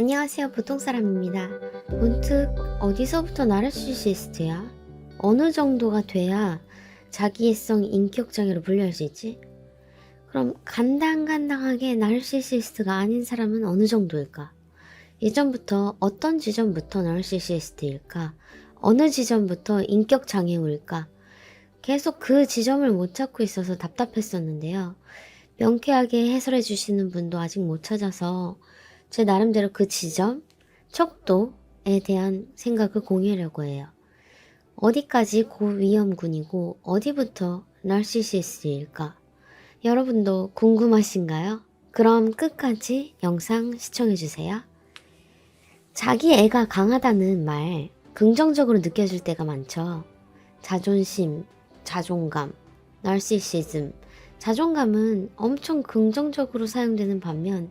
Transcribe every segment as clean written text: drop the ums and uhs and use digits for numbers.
안녕하세요. 보통사람입니다. 문득 어디서부터 나르시시스트야? 어느 정도가 돼야 자기애성 인격장애로 분류할 수 있지? 그럼 간당간당하게 나르시시스트가 아닌 사람은 어느 정도일까? 예전부터 어떤 지점부터 나르시시스트일까? 어느 지점부터 인격장애우일까? 계속 그 지점을 못 찾고 있어서 답답했었는데요. 명쾌하게 해설해 주시는 분도 아직 못 찾아서 제 나름대로 그 지점, 척도에 대한 생각을 공유하려고 해요. 어디까지 고위험군이고 어디부터 나르시시스트일까? 여러분도 궁금하신가요? 그럼 끝까지 영상 시청해주세요. 자기 애가 강하다는 말 긍정적으로 느껴질 때가 많죠. 자존심, 자존감, 나르시시즘. 자존감은 엄청 긍정적으로 사용되는 반면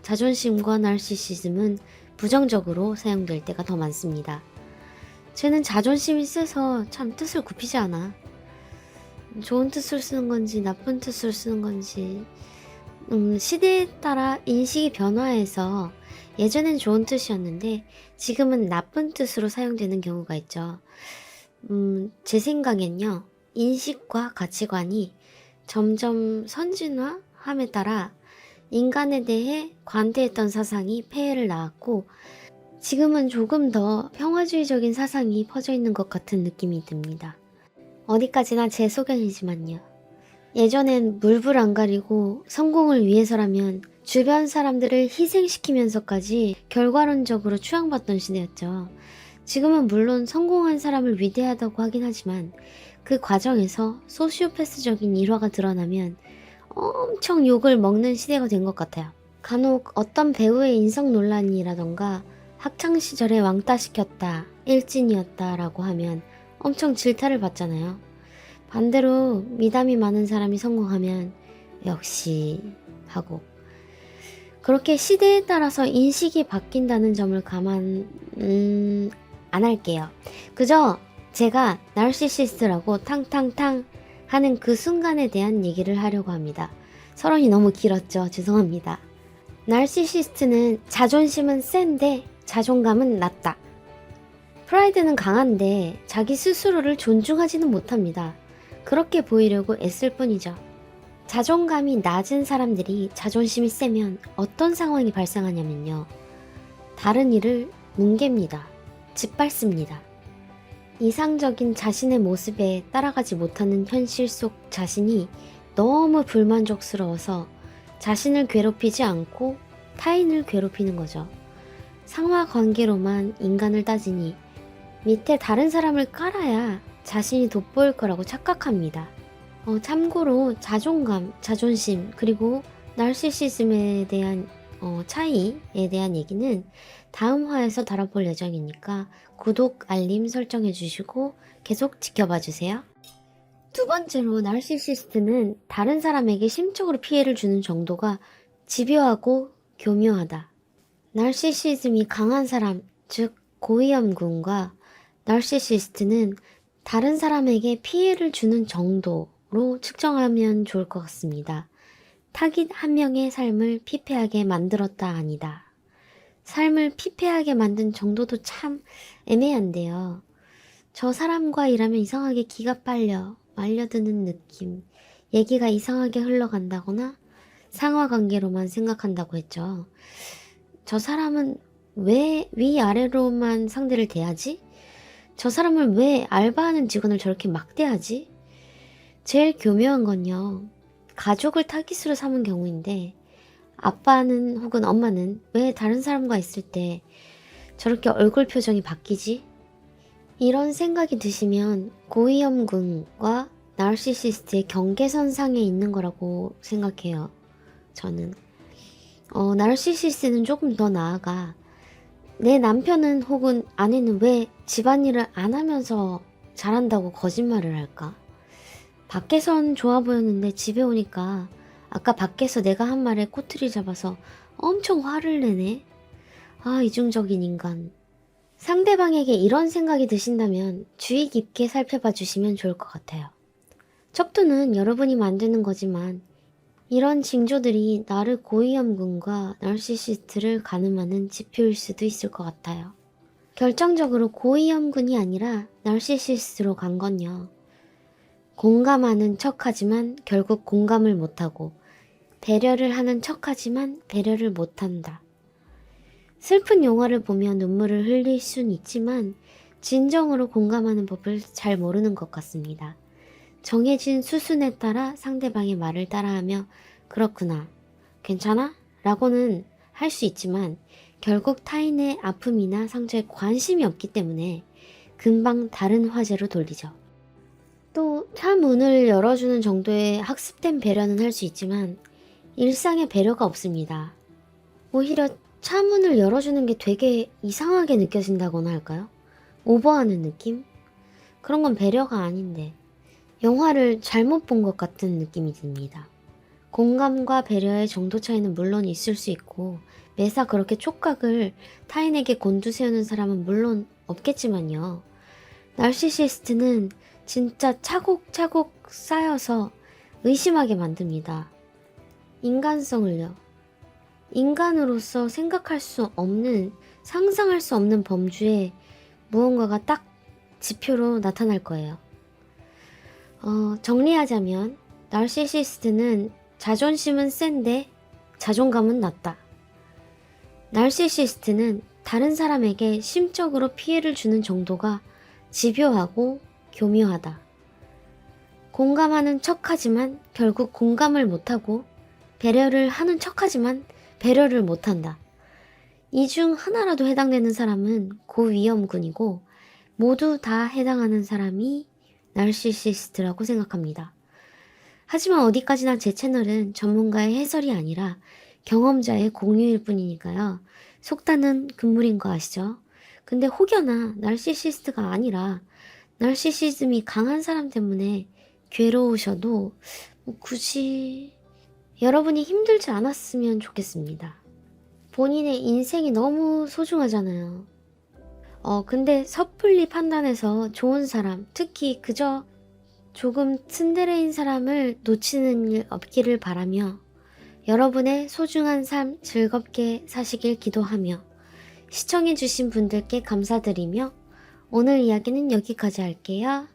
자존심과 나르시시즘은 부정적으로 사용될 때가 더 많습니다. 쟤는 자존심이 세서 참 뜻을 굽히지 않아. 좋은 뜻을 쓰는 건지 나쁜 뜻을 쓰는 건지 시대에 따라 인식이 변화해서 예전엔 좋은 뜻이었는데 지금은 나쁜 뜻으로 사용되는 경우가 있죠. 제 생각엔요. 인식과 가치관이 점점 선진화함에 따라 인간에 대해 관대했던 사상이 폐해를 낳았고 지금은 조금 더 평화주의적인 사상이 퍼져 있는 것 같은 느낌이 듭니다. 어디까지나 제 소견이지만요. 예전엔 물불 안 가리고 성공을 위해서라면 주변 사람들을 희생시키면서까지 결과론적으로 추앙받던 시대였죠. 지금은 물론 성공한 사람을 위대하다고 하긴 하지만 그 과정에서 소시오패스적인 일화가 드러나면 엄청 욕을 먹는 시대가 된 것 같아요. 간혹 어떤 배우의 인성 논란이라던가 학창시절에 왕따시켰다, 일진이었다 라고 하면 엄청 질타를 받잖아요. 반대로 미담이 많은 사람이 성공하면 역시 하고 그렇게 시대에 따라서 인식이 바뀐다는 점을 감안 안 할게요. 그저 제가 나르시시스트라고 탕탕탕 하는 그 순간에 대한 얘기를 하려고 합니다. 서론이 너무 길었죠. 죄송합니다. 나르시시스트는 자존심은 센데 자존감은 낮다. 프라이드는 강한데 자기 스스로를 존중하지는 못합니다. 그렇게 보이려고 애쓸 뿐이죠. 자존감이 낮은 사람들이 자존심이 세면 어떤 상황이 발생하냐면요. 다른 일을 뭉갭니다. 짓밟습니다. 이상적인 자신의 모습에 따라가지 못하는 현실 속 자신이 너무 불만족스러워서 자신을 괴롭히지 않고 타인을 괴롭히는 거죠. 상하 관계로만 인간을 따지니 밑에 다른 사람을 깔아야 자신이 돋보일 거라고 착각합니다. 참고로 자존감, 자존심, 그리고 나르시시즘에 대한 차이에 대한 얘기는 다음 화에서 다뤄볼 예정이니까 구독, 알림 설정해 주시고 계속 지켜봐 주세요. 두 번째로 나르시시스트는 다른 사람에게 심적으로 피해를 주는 정도가 집요하고 교묘하다. 나르시시즘이 강한 사람, 즉 고위험군과 나르시시스트는 다른 사람에게 피해를 주는 정도로 측정하면 좋을 것 같습니다. 타깃 한 명의 삶을 피폐하게 만들었다 아니다. 삶을 피폐하게 만든 정도도 참 애매한데요. 저 사람과 일하면 이상하게 기가 빨려 말려드는 느낌, 얘기가 이상하게 흘러간다거나 상하관계로만 생각한다고 했죠. 저 사람은 왜 위아래로만 상대를 대하지? 저 사람을 왜 알바하는 직원을 저렇게 막대하지? 제일 교묘한 건요. 가족을 타깃으로 삼은 경우인데 아빠는 혹은 엄마는 왜 다른 사람과 있을 때 저렇게 얼굴 표정이 바뀌지? 이런 생각이 드시면 고위험군과 나르시시스트의 경계선상에 있는 거라고 생각해요. 저는 나르시시스트는 조금 더 나아가 내 남편은 혹은 아내는 왜 집안일을 안 하면서 잘한다고 거짓말을 할까? 밖에선 좋아 보였는데 집에 오니까 아까 밖에서 내가 한 말에 꼬투리 잡아서 엄청 화를 내네. 아, 이중적인 인간. 상대방에게 이런 생각이 드신다면 주의 깊게 살펴봐 주시면 좋을 것 같아요. 척도는 여러분이 만드는 거지만 이런 징조들이 나를 고위험군과 나르시시스트를 가늠하는 지표일 수도 있을 것 같아요. 결정적으로 고위험군이 아니라 나르시시스트로 간 건요. 공감하는 척하지만 결국 공감을 못하고, 배려를 하는 척하지만 배려를 못한다. 슬픈 영화를 보며 눈물을 흘릴 순 있지만 진정으로 공감하는 법을 잘 모르는 것 같습니다. 정해진 수순에 따라 상대방의 말을 따라하며 그렇구나, 괜찮아? 라고는 할 수 있지만 결국 타인의 아픔이나 상처에 관심이 없기 때문에 금방 다른 화제로 돌리죠. 또 차 문을 열어주는 정도의 학습된 배려는 할 수 있지만 일상의 배려가 없습니다. 오히려 차 문을 열어주는 게 되게 이상하게 느껴진다거나 할까요? 오버하는 느낌? 그런 건 배려가 아닌데 영화를 잘못 본 것 같은 느낌이 듭니다. 공감과 배려의 정도 차이는 물론 있을 수 있고 매사 그렇게 촉각을 타인에게 곤두세우는 사람은 물론 없겠지만요. 나르시시스트는 진짜 차곡차곡 쌓여서 의심하게 만듭니다. 인간성을요. 인간으로서 생각할 수 없는, 상상할 수 없는 범주에 무언가가 딱 지표로 나타날 거예요. 정리하자면 나르시시스트는 자존심은 센데 자존감은 낮다. 나르시시스트는 다른 사람에게 심적으로 피해를 주는 정도가 집요하고 교묘하다. 공감하는 척하지만 결국 공감을 못하고, 배려를 하는 척하지만 배려를 못한다. 이 중 하나라도 해당되는 사람은 고위험군이고 모두 다 해당하는 사람이 나르시시스트라고 생각합니다. 하지만 어디까지나 제 채널은 전문가의 해설이 아니라 경험자의 공유일 뿐이니까요. 속단은 금물인 거 아시죠? 근데 혹여나 나르시시스트가 아니라 나르시시즘이 강한 사람 때문에 괴로우셔도 굳이 여러분이 힘들지 않았으면 좋겠습니다. 본인의 인생이 너무 소중하잖아요. 근데 섣불리 판단해서 좋은 사람, 특히 그저 조금 츤데레인 사람을 놓치는 일 없기를 바라며 여러분의 소중한 삶 즐겁게 사시길 기도하며 시청해주신 분들께 감사드리며 오늘 이야기는 여기까지 할게요.